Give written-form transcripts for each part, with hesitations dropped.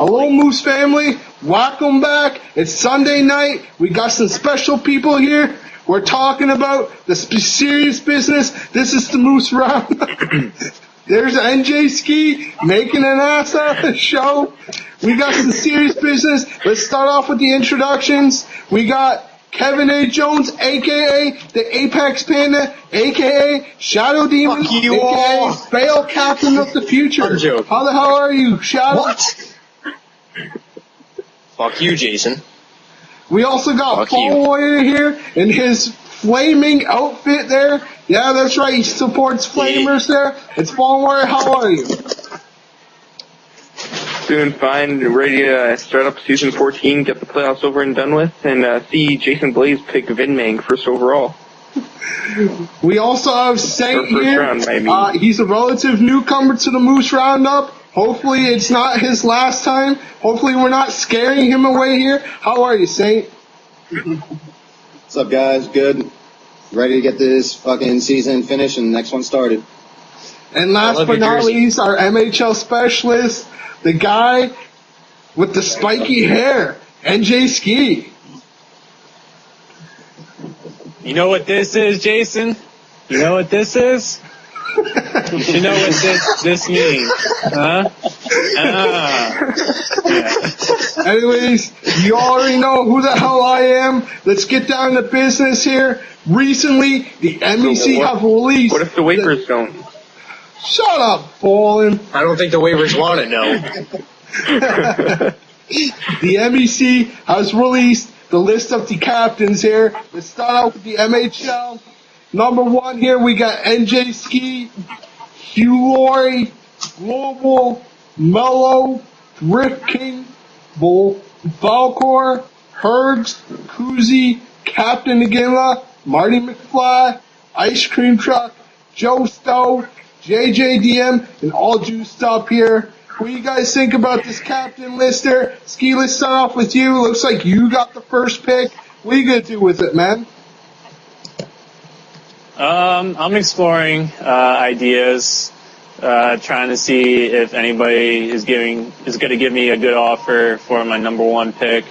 Hello, Moose family. Welcome back. It's Sunday night. We got some special people here. We're talking about the serious business. This is the Moose Round. There's NJ Ski making an ass out of the show. We got some serious business. Let's start off with the introductions. We got Kevin A. Jones, a.k.a. the Apex Panda, a.k.a. Shadow Demon, Fuck you a.k.a. all. Fail Captain of the Future. I'm joking. How the hell are you, Shadow? What? Fuck you, Jason. We also got Fuck Fall you. Warrior here in his flaming outfit there. Yeah, that's right. He supports Flamers there. It's Fall Warrior. How are you? Doing fine, ready to start up season 14, get the playoffs over and done with, and see Jason Blaze pick Vinmang first overall. We also have Saint Or first here. round, I mean. He's a relative newcomer to the Moose Roundup. Hopefully it's not his last time. Hopefully we're not scaring him away here. How are you, Saint? What's up, guys? Good. Ready to get this fucking season finished and the next one started. And last but not least, our MHL specialist, the guy with the spiky hair, NJ Ski. You know what this is, Jason? You know what this is? You should know what this means, huh? Yeah. Anyways, you already know who the hell I am. Let's get down to business here. Recently, the MEC have released... What if the waivers don't? Shut up, Fallen. I don't think the waivers want to know. The MEC has released the list of the captains here. Let's start out with the MHL. Number 1 here, we got NJ Ski, Hugh Laurie, Global, Mello, Drift King, Bull, Valcor, Hergs, Kuzi, Captain Nagila, Marty McFly, Ice Cream Truck, Joe Stowe, JJDM, and all juiced up here. What do you guys think about this captain list there? Ski, let's start off with you. Looks like you got the first pick. What are you going to do with it, man? I'm exploring ideas, trying to see if anybody is going to give me a good offer for my number 1 pick.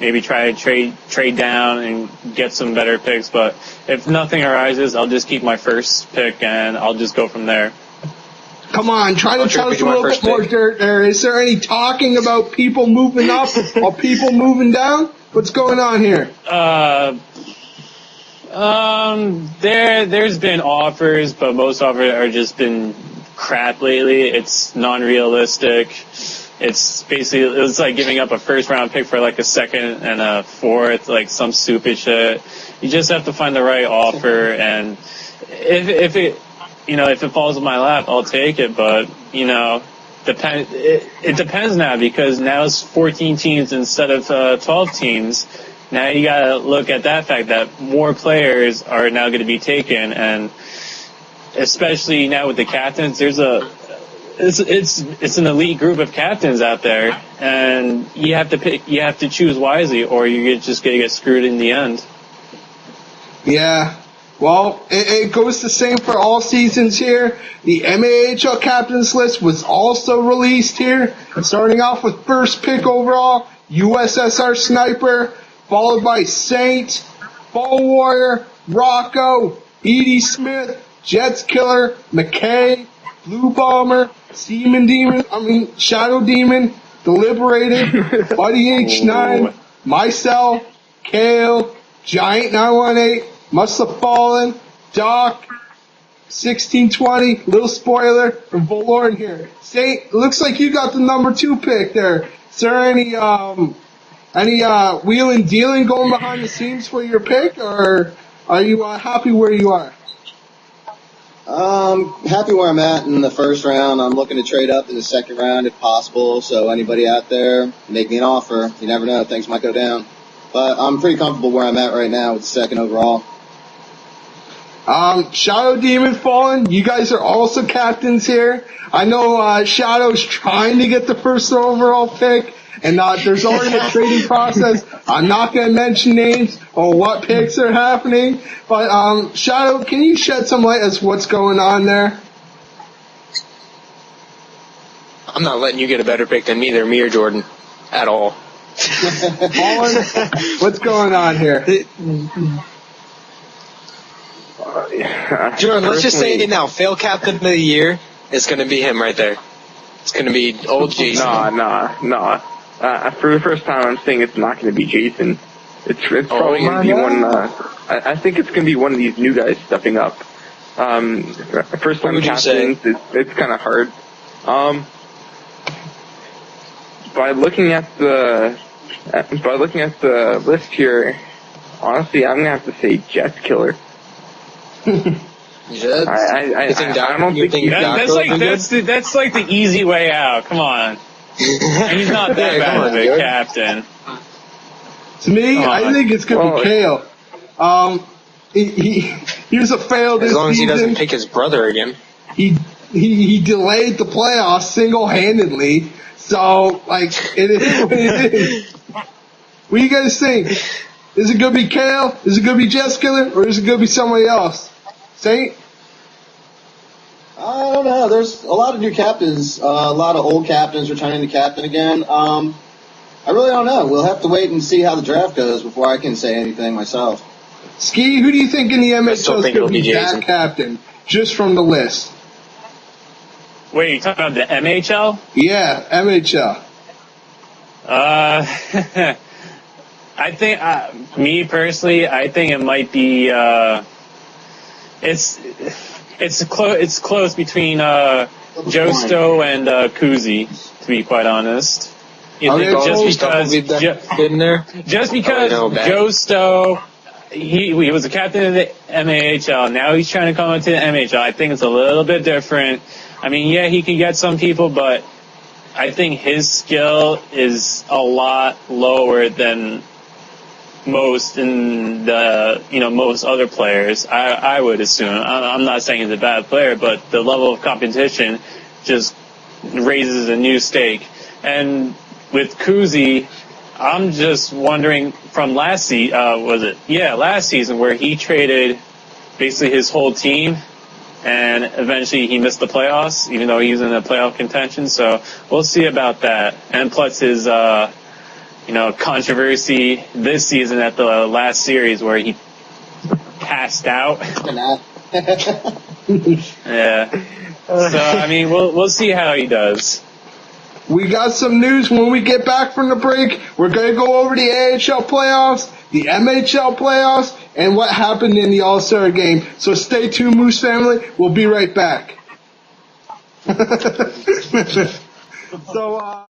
Maybe try to trade down and get some better picks. But if nothing arises, I'll just keep my first pick and I'll just go from there. Come on, try to tell us a little bit more there. Is there any talking about people moving up or people moving down? What's going on here? There's been offers, but most offers are just been crap lately. It's non-realistic. It's like giving up a first round pick for like a second and a fourth, like some stupid shit. You just have to find the right offer, and if it falls in my lap, I'll take it. But it depends now, because now it's 14 teams instead of 12 teams. Now you gotta look at that fact that more players are now going to be taken, and especially now with the captains, it's an elite group of captains out there, and you have to choose wisely, or you're just going to get screwed in the end. Yeah. Well, it goes the same for all seasons here. The MAHL captains list was also released here. Starting off with first pick overall, USSR Sniper, followed by Saint, Fall Warrior, Rocco, Edie Smith, Jets Killer, McKay, Blue Bomber, Shadow Demon, Deliberated, Buddy H9, myself, Kale, Giant 918, Must Have Fallen, Doc, 1620, Little Spoiler, and Valorn here. Saint, looks like you got the number 2 pick there. Is there any wheeling dealing going behind the scenes for your pick, or are you happy where you are? Happy where I'm at in the first round. I'm looking to trade up in the second round if possible. So anybody out there, make me an offer. You never know, things might go down. But I'm pretty comfortable where I'm at right now with the second overall. Shadow Demon Fallen, you guys are also captains here. I know Shadow's trying to get the first overall pick, and there's already a trading process. I'm not going to mention names or what picks are happening, but Shadow, can you shed some light as to what's going on there? I'm not letting you get a better pick than me or Jordan. at all. Colin, what's going on here? Jordan, let's just say Personally- it now. Fail captain of the year is going to be him right there. It's going to be old Jason. Nah. For the first time, I'm saying it's not going to be Jason. It's probably my going to be one. God. I think it's going to be one of these new guys stepping up. First time would you say? captains, it's kind of hard. By looking at the list here, honestly, I'm gonna have to say Jets killer. Jets? I You think Doc- don't you think think he's Doc- That's like the easy way out. Come on. He's not that Yeah, bad come of on, a Jordan. captain. To me, Come I on. think it's going to Well, be Kale. He was a fail this As long as he season. doesn't pick his brother again. He delayed the playoffs single-handedly. So, like, it is what it is. What do you guys think? Is it going to be Kale? Is it going to be Jets Killer? Or is it going to be somebody else? Saint? I don't know. There's a lot of new captains, a lot of old captains returning to captain again. I really don't know. We'll have to wait and see how the draft goes before I can say anything myself. Ski, who do you think in the NHL is still think going to it'll be be Jason. that captain? Just from the list. Wait, you talking about the MHL? Yeah, MHL. I think, me personally, I think it might be, it's close between, Joe Stowe and, Kuzi, to be quite honest. You think Okay, all just this stuff will be good in there? Just because Oh, I know that. Joe Stowe, he was a captain of the MAHL. Now he's trying to come into the MHL. I think it's a little bit different. I mean, yeah, he can get some people, but I think his skill is a lot lower than most in the, most other players. I would assume. I'm not saying he's a bad player, but the level of competition just raises a new stake. And with Kuzi, I'm just wondering from last season where he traded basically his whole team, and eventually he missed the playoffs, even though he's in the playoff contention. So we'll see about that. And plus his, controversy this season at the last series where he passed out. Yeah. So I mean, we'll see how he does. We got some news when we get back from the break. We're going to go over the AHL playoffs, the MHL playoffs, and what happened in the All-Star game. So stay tuned, Moose family. We'll be right back. So,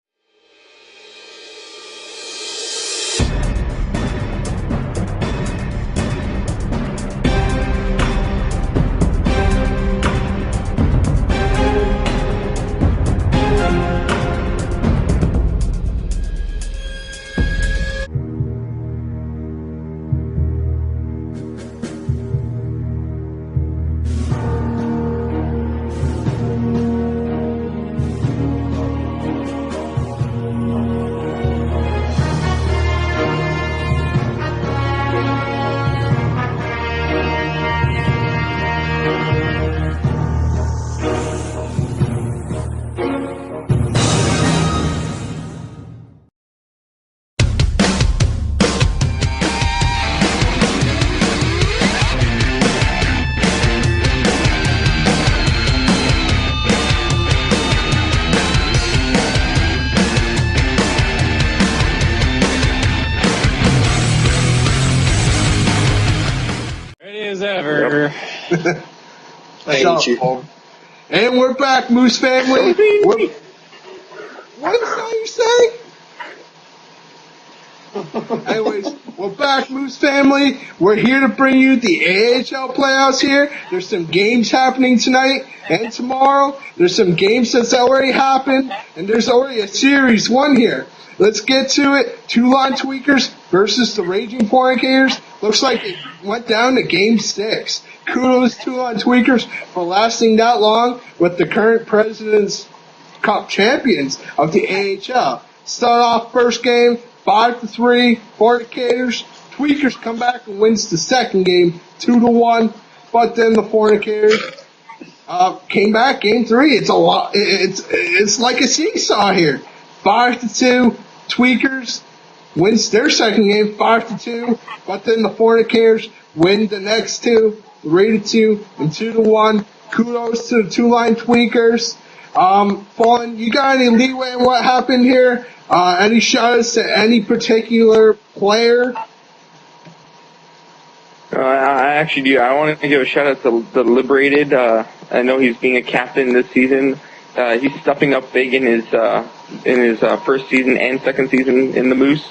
Ready as ever. I hate you. and we're back, Moose family. What is that you saying? Anyways, we're back, Moose family. We're here to bring you the AHL playoffs here. There's some games happening tonight and tomorrow. There's some games that's already happened, and there's already a series one here. Let's get to it. Toulon Tweakers versus the Raging Fornicators. Looks like it went down to Game 6. Kudos Toulon Tweakers for lasting that long with the current President's Cup champions of the AHL. Start off first game, 5-3, Fornicators. Tweakers come back and wins the second game, 2-1. But then the Fornicators came back, game 3. It's a lot. It's like a seesaw here. 5-2, Tweakers wins their second game 5-2, but then the Fornicators win the next two, 3-2 and 2-1. Kudos to the two-line Tweakers. Fallen, you got any leeway in what happened here? Any shout-outs to any particular player? I actually do. I want to give a shout out to the Liberated. I know he's being a captain this season. He's stepping up big in his first season and second season in the Moose.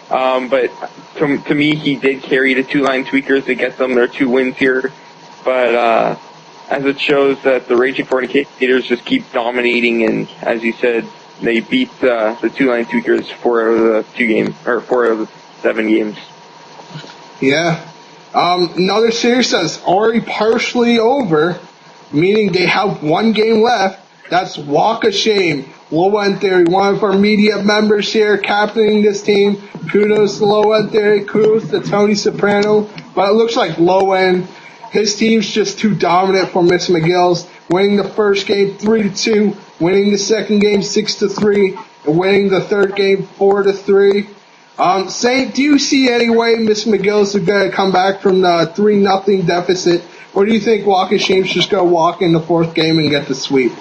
But to me, he did carry the two-line Tweakers to get them their 2 wins here. But as it shows that the Raging Fornicators just keep dominating, and as you said, they beat the two-line Tweakers 4 out of the 7 games. Yeah. Another series that's already partially over, meaning they have 1 game left. That's Walk of Shame. Low End Theory, one of our media members here, captaining this team. Kudos to Low End Theory. Kudos to Tony Soprano. But it looks like Low End, his team's just too dominant for Miss McGill's. Winning the first game 3-2, winning the second game 6-3, and winning the third game 4-3. Saint, do you see any way Miss McGill's is going to come back from the 3-0 deficit, or do you think Walk of Shame's just going to walk in the 4th game and get the sweep?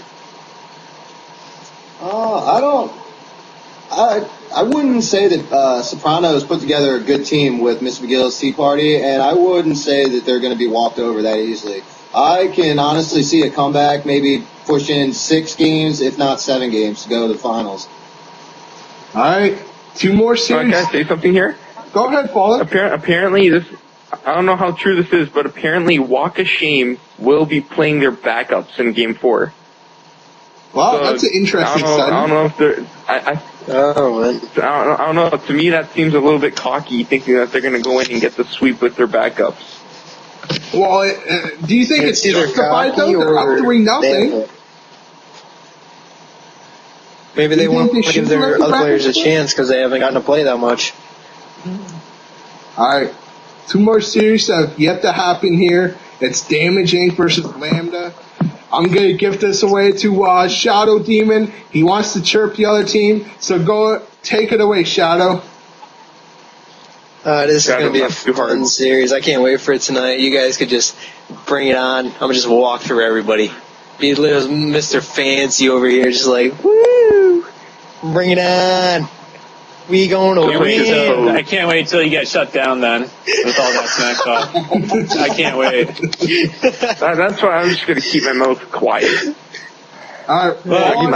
I wouldn't say that Sopranos put together a good team with Miss McGill's Tea Party, and I wouldn't say that they're going to be walked over that easily. I can honestly see a comeback, maybe push in 6 games, if not 7 games, to go to the finals. All right. 2 more series. Can I say something here? Go ahead, Fallen. Apparently, I don't know how true this is, but apparently Walk of Shame will be playing their backups in Game 4. Well, So, that's an interesting I study. don't know if they're. I don't know. To me, that seems a little bit cocky, thinking that they're going to go in and get the sweep with their backups. Well, do you think it's either justified, though? cocky They're up or 3-0. Maybe they You want think to they give should their let the other players a brackets chance because they haven't gotten to play that much. All right. 2 more series that have yet to happen here. It's Damage Inc. versus Lambda. I'm going to give this away to Shadow Demon. He wants to chirp the other team, so go take it away, Shadow. This is going to be a That's too hard. fun series. I can't wait for it tonight. You guys could just bring it on. I'm going to just walk through everybody. Be little Mr. Fancy over here, just like, woo! Bring it on. We going to win. I can't wait till you get shut down then with all that smack talk. I can't wait. That's why I'm just going to keep my mouth quiet. All right. Well,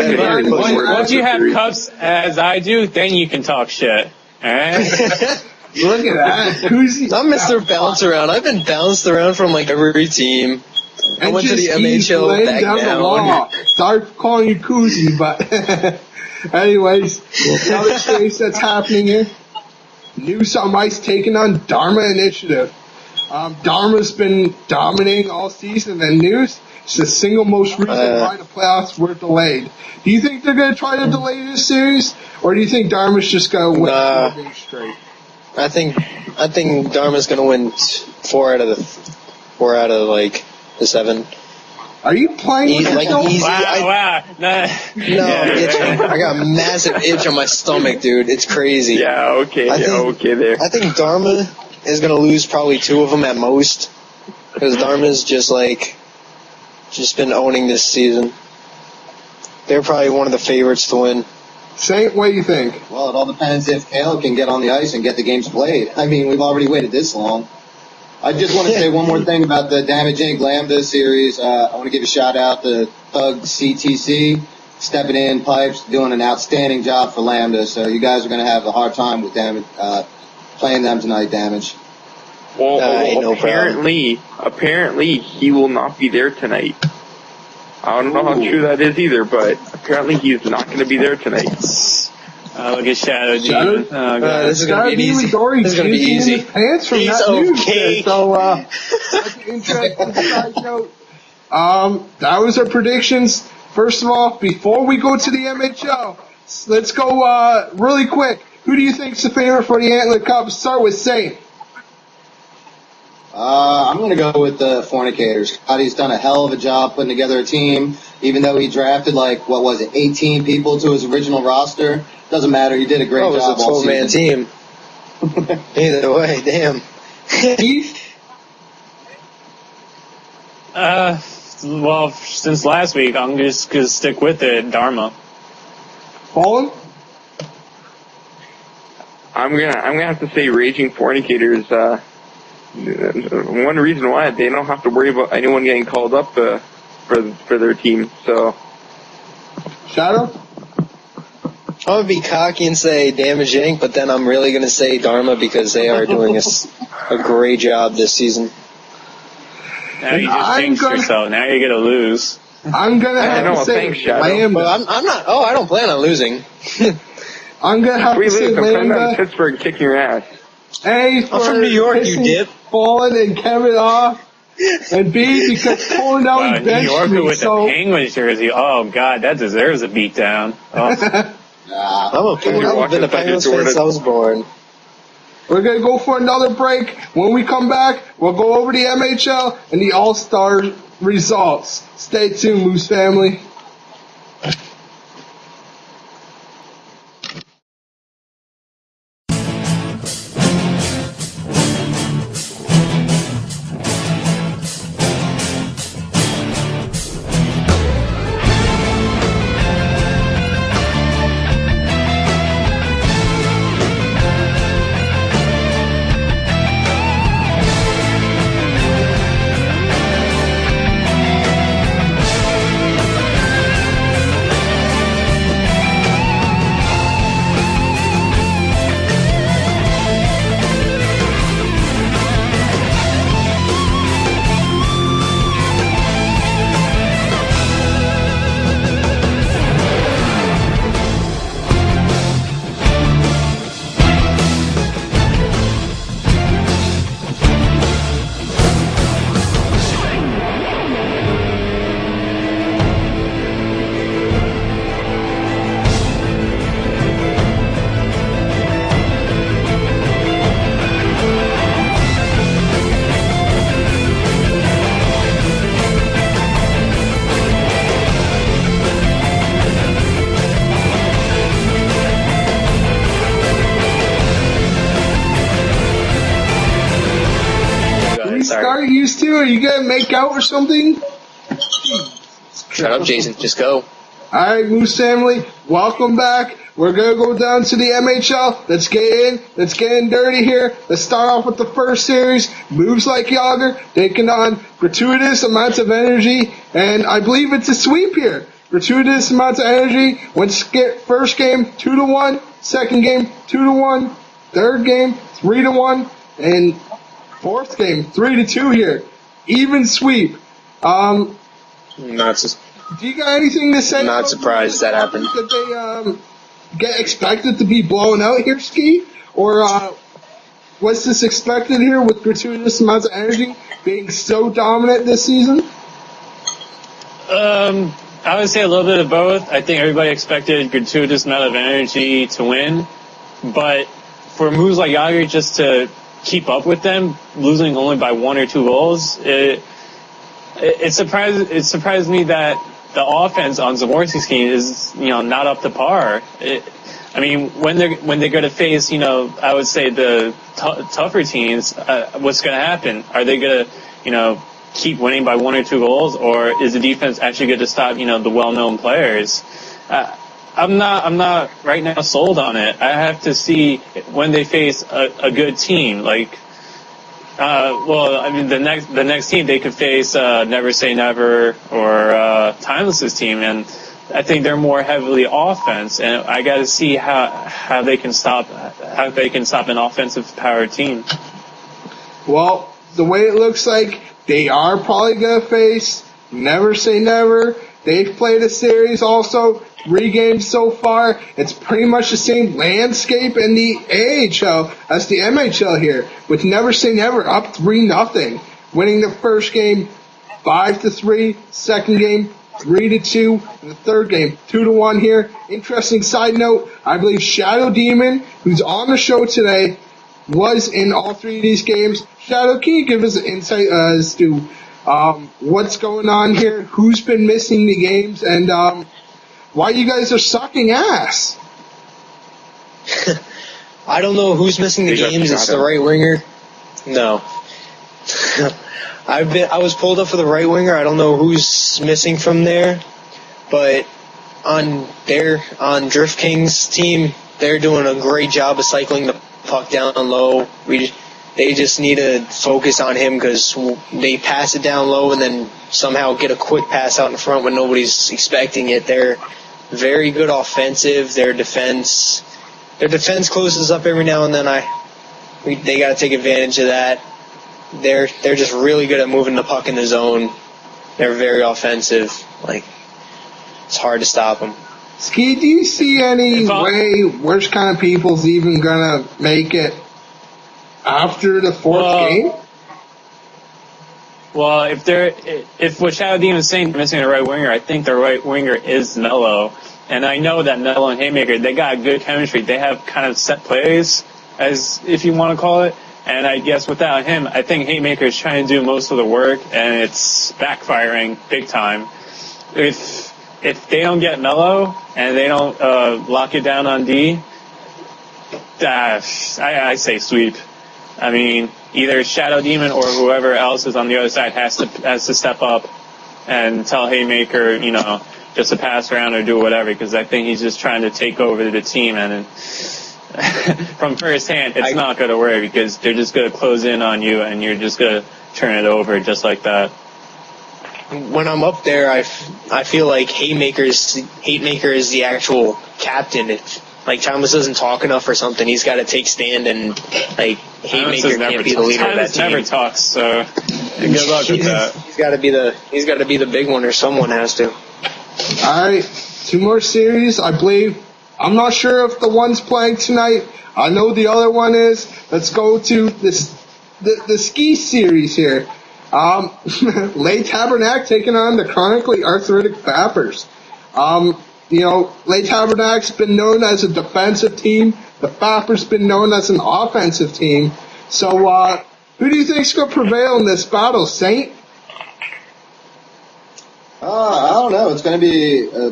Well, once you have cups as I do, then you can talk shit. Alright? Look at that. Who's I'm Mr. Bounce Around. I've been bounced around from like every team. I went to the MHL back down. Sorry for calling you Koozie, but anyways, another series that's happening here. News on Ice taking on Dharma Initiative. Dharma's been dominating all season, and News is the single most reason why the playoffs were delayed. Do you think they're going to try to delay this series, or do you think Dharma's just going to win 4 games straight? I think Dharma's gonna win 4 out of the 7. Are you playing with Like yourself? easy. Wow. Nah. I got a massive itch on my stomach, dude. It's crazy. Yeah, okay, okay there. I think Dharma is gonna lose probably 2 of them at most, because Dharma's just been owning this season. They're probably one of the favorites to win. Saint, what do you think? Well, it all depends if Kale can get on the ice and get the games played. I mean, we've already waited this long. I just want to say one more thing about the Damage Inc. Lambda series. I want to give a shout out to Thug CTC, stepping in, Pipes, doing an outstanding job for Lambda. So you guys are going to have a hard time with playing them tonight, Damage. Well, no apparently he will not be there tonight. I don't know how true that is either, but apparently he's not going to be there tonight. Look at Shadow Demon. Oh, God. This is gonna be easy. This is gonna be easy. Pants from He's that news okay. there. So that's an interesting side note. That was our predictions. First of all, before we go to the MHL, let's go really quick. Who do you think's the favorite for the Antler Cup? Start with Saint. I'm going to go with the Fornicators. Scotty's done a hell of a job putting together a team, even though he drafted 18 people to his original roster. Doesn't matter. He did a great job all season. It was a 12-man team. Either way, damn. Well, since last week, I'm just going to stick with it, Dharma. Fallen? I'm gonna have to say Raging Fornicators. One reason why they don't have to worry about anyone getting called up for their team. So, Shadow? I'm going to be cocky and say Damage Inc., but then I'm really going to say Dharma because they are doing a great job this season. Now you just jinxed yourself. Now you're going to lose. I'm going to have to say Lambda. Well, I'm not. Oh, I don't plan on losing. I'm going to have to say I'm coming down Lambda. to Pittsburgh kicking your ass. A, I'm from New York, you dip. Fallen and Kevin off. And B, because pulling down Wow, his New bench Yorker me, with so the Penguins jersey. Oh, God, that deserves a beatdown. Oh. I'm okay. I've been a Penguins fan since I was born. we're going to go for another break. When we come back, we'll go over the MHL and the All-Star results. Stay tuned, Moose family. Start used to? Are you gonna make out or something? Shut up, Jason. Just go. Alright, Moose family, welcome back. We're gonna go down to the MHL. Let's get in. Let's get in dirty here. Let's start off with the first series. Moves like Yager, taking on gratuitous amounts of energy, and I believe it's a sweep here. Gratuitous amounts of energy. First game 2-1, second game 2-1, third game 3-1, and fourth game 3-2 here. Even sweep. Do you got anything to say? Not surprised that happened. That they get expected to be blown out here, Ski? Or was this expected here with gratuitous amounts of energy being so dominant this season? I would say a little bit of both. I think everybody expected gratuitous amount of energy to win, but for moves like Yager just to keep up with them, losing only by 1 or 2 goals, it surprised me that the offense on Zamorsky's team is not up to par. When they're going to face I would say the tougher teams, what's going to happen? Are they going to keep winning by 1 or 2 goals, or is the defense actually going to stop the well-known players? I'm not right now sold on it. I have to see when they face a good team the next team they could face Never Say Never or Timeless's team, and I think they're more heavily offense, and I got to see how they can stop an offensive powered team. Well, the way it looks like they are probably going to face Never Say Never. They've played a series also, 3 games so far. It's pretty much the same landscape in the AHL as the MHL here, with Never Say Never up 3-0, winning the first game 5-3, second game 3-2, and the third game 2-1 here. Interesting side note, I believe Shadow Demon, who's on the show today, was in all three of these games. Shadow, can you give us an insight as to what's going on here, who's been missing the games, and why you guys are sucking ass? I don't know who's missing the games. It's the right winger. No. I was pulled up for the right winger. I don't know who's missing from there, but on Drift King's team, they're doing a great job of cycling the puck down low. They just need to focus on him because they pass it down low and then somehow get a quick pass out in front when nobody's expecting it. They're very good offensive. Their defense closes up every now and then. They got to take advantage of that. They're just really good at moving the puck in the zone. They're very offensive. Like, it's hard to stop them. Ski, do you see any way Worst Kind of People's even gonna make it after the fourth game? Well, if what Shadow Demon is saying, missing the right winger, I think the right winger is Mello. And I know that Mello and Haymaker, they got good chemistry. They have kind of set plays, as if you want to call it. And I guess without him, I think Haymaker is trying to do most of the work, and it's backfiring big time. If they don't get Mello and they don't lock it down on D, I say sweep. I mean, either Shadow Demon or whoever else is on the other side has to step up and tell Haymaker, just to pass around or do whatever, because I think he's just trying to take over the team, and from first hand, it's not going to work because they're just going to close in on you and you're just going to turn it over just like that. When I'm up there, I feel like Haymaker is the actual captain. If Thomas doesn't talk enough or something, he's got to take stand, and Haymaker can't be the leader of that team. Never talks, so good luck with that. He's got to be the big one, or someone has to. All right, 2 more series, I believe. I'm not sure if the one's playing tonight. I know the other one is. Let's go to the ski series here. Les Tabernac taking on the chronically arthritic Fappers. Les Tabernac's been known as a defensive team. The Fappers been known as an offensive team. So, who do you think's going to prevail in this battle, Saint? I don't know. It's going to be a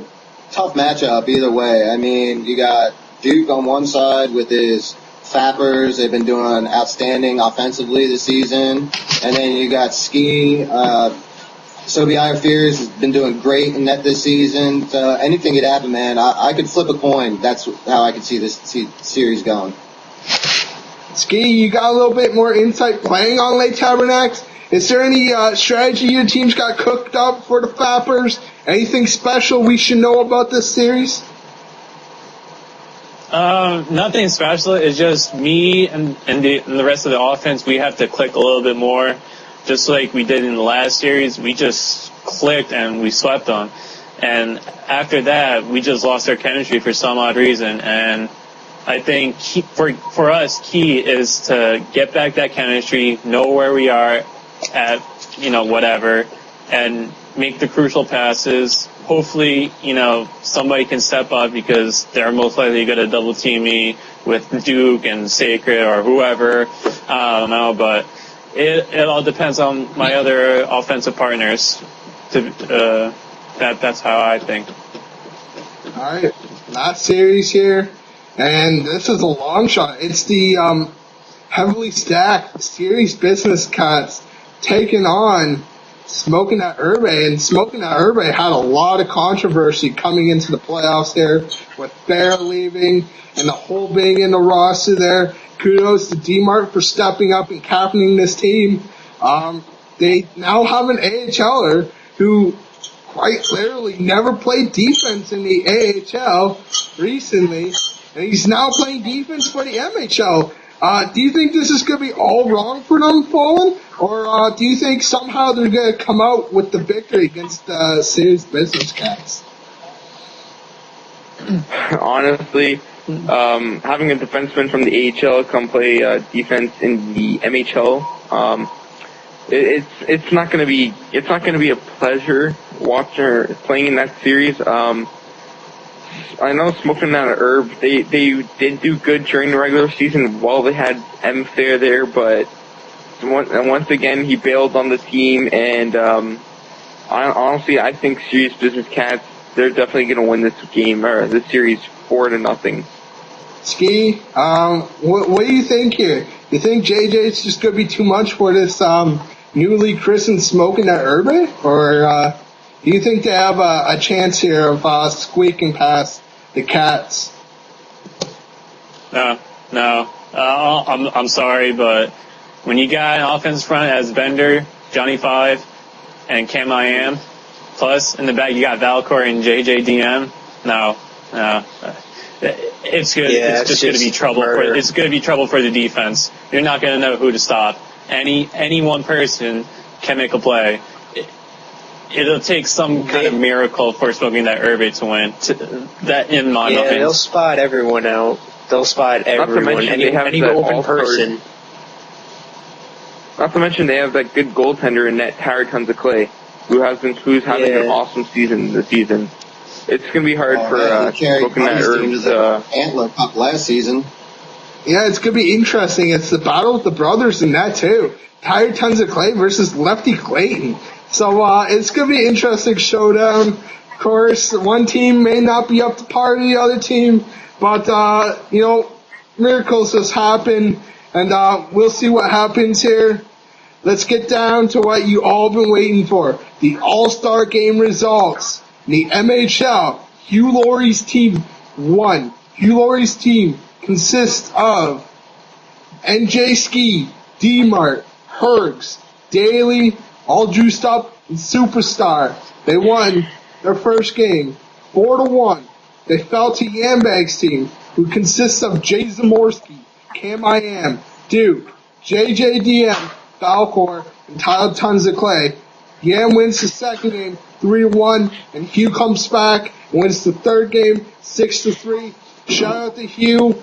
tough matchup either way. I mean, you got Duke on one side with his Fappers. They've been doing outstanding offensively this season. And then you got Ski. Sobi Iron Fears has been doing great in net this season. So anything could happen, man. I could flip a coin. That's how I could see this series going. Ski, you got a little bit more insight playing on Les Tabernacles? Is there any strategy your team's got cooked up for the Fappers? Anything special we should know about this series? Nothing special. It's just me and the rest of the offense. We have to click a little bit more. Just like we did in the last series, we just clicked and we swept them. And after that, we just lost our chemistry for some odd reason. And I think for us, key is to get back that chemistry, know where we are at, whatever, and make the crucial passes. Hopefully, somebody can step up because they're most likely going to double team me with Duke and Sacred or whoever. I don't know, but it all depends on my other offensive partners. That's how I think. All right, last series here, and this is a long shot. It's the heavily stacked series business cuts taking on Smoking at Herbe, and Smoking at Herbe had a lot of controversy coming into the playoffs there with Bear leaving and the whole being in the roster there. Kudos to D-Mart for stepping up and captaining this team. They now have an AHLer who quite literally never played defense in the AHL recently, and he's now playing defense for the MHL. Do you think this is going to be all wrong for them, Fallen? Or do you think somehow they're going to come out with the victory against the Series Business Cats? Honestly, having a defenseman from the AHL come play defense in the MHL, it's not going to be a pleasure watching her playing in that series. I know smoking that herb, they did do good during the regular season while they had M. Thayer there, but once again he bailed on the team, and I think Serious Business Cats, they're definitely going to win this game, or this series 4-0. Ski, what do you think here? You think JJ's just going to be too much for this newly christened Smoking That Herb? Or do you think they have a chance here of squeaking past the Cats? No. I'm sorry, but when you got an offense front as Bender, Johnny Five, and Cam I Am, plus in the back you got Valcor and JJDM, no. It's good. Yeah, it's just going to be trouble. It's going to be trouble for the defense. You're not going to know who to stop. Any one person can make a play. It'll take some kind of miracle for Smoking That Herb to win. That in my mind. Yeah, they'll spot everyone out. They'll spot everyone. Any open person. Not to mention they have that good goaltender in net, Tyler Tons of Clay, who's having an awesome season this season. It's going to be hard for Smoking That Herb to Antler Cup last season. Yeah, it's going to be interesting. It's the battle of the brothers in that, too. Tyler Tons of Clay versus Lefty Clayton. So it's going to be an interesting showdown. Of course, one team may not be up to par to the other team, but, miracles just happen, and we'll see what happens here. Let's get down to what you all been waiting for, the All-Star Game results. In the MHL, Hugh Laurie's team won. Hugh Laurie's team consists of NJ Ski, D-Mart, Hergs, Daly, All Juiced Up, and Superstar. They won their first game 4-1. They fell to Yambag's team, who consists of Jay Zamorsky, Cam I Am, Duke, JJDM, Falcor, and Tyler Tons of Clay. Yam wins the second game 3-1, and Hugh comes back and wins the third game 6-3. Shout out to Hugh.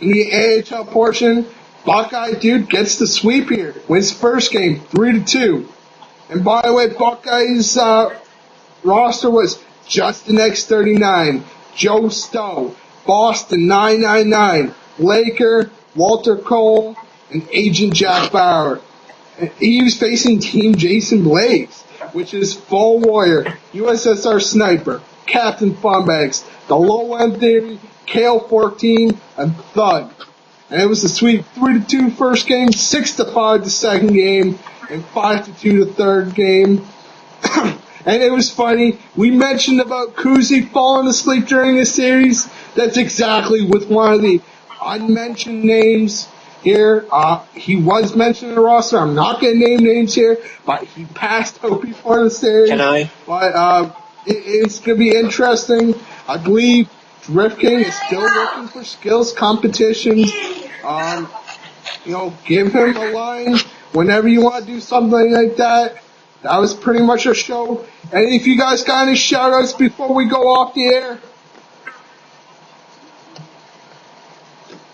In the AHL portion, Buckeye Dude gets the sweep here. Wins first game 3-2. And by the way, Buckeye's roster was Justin X39, Joe Stowe, Boston 999, Laker, Walter Cole, and Agent Jack Bauer. And he was facing Team Jason Blaze, which is Full Warrior, USSR Sniper, Captain Funbags, the Low End Theory, Kale 14, and Thug. And it was a sweep 3-2 first game, 6-5 the second game, and 5-2 the third game. And it was funny, we mentioned about Kuzi falling asleep during the series. That's exactly with one of the unmentioned names here. He was mentioned in the roster. I'm not going to name names here, but he passed out before the series. Can I? But it's going to be interesting. I believe Drift King is still looking for skills competitions. Give him a line whenever you want to do something like that. That was pretty much our show. And if you guys got any shout-outs before we go off the air?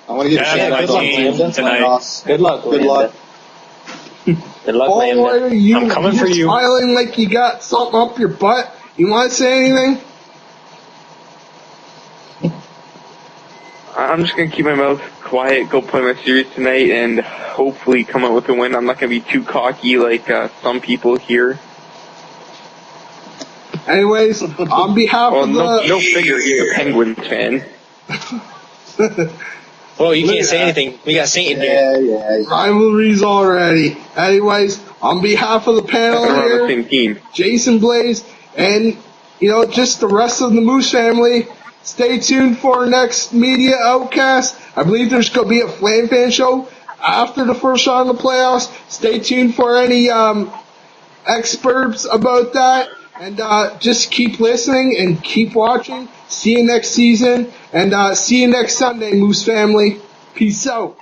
I want to give a shout out to Amanda tonight. Good luck. Good luck. Good luck, Paul Amanda. Warrior, I'm coming for you. Smiling like you got something up your butt. You want to say anything? I'm just going to keep my mouth quiet, go play my series tonight, and hopefully come out with a win. I'm not going to be too cocky like some people here. Anyways, on behalf of the... No figure here, Penguins fan. Well, you can't say anything. We got Satan here. Yeah. Rivalries already. Anyways, on behalf of the panel We're on the here, same team. Jason Blaze, and, just the rest of the Moose family, stay tuned for our next media outcast. I believe there's going to be a Flam Fan show after the first round of the playoffs. Stay tuned for any experts about that. And just keep listening and keep watching. See you next season. And see you next Sunday, Moose family. Peace out.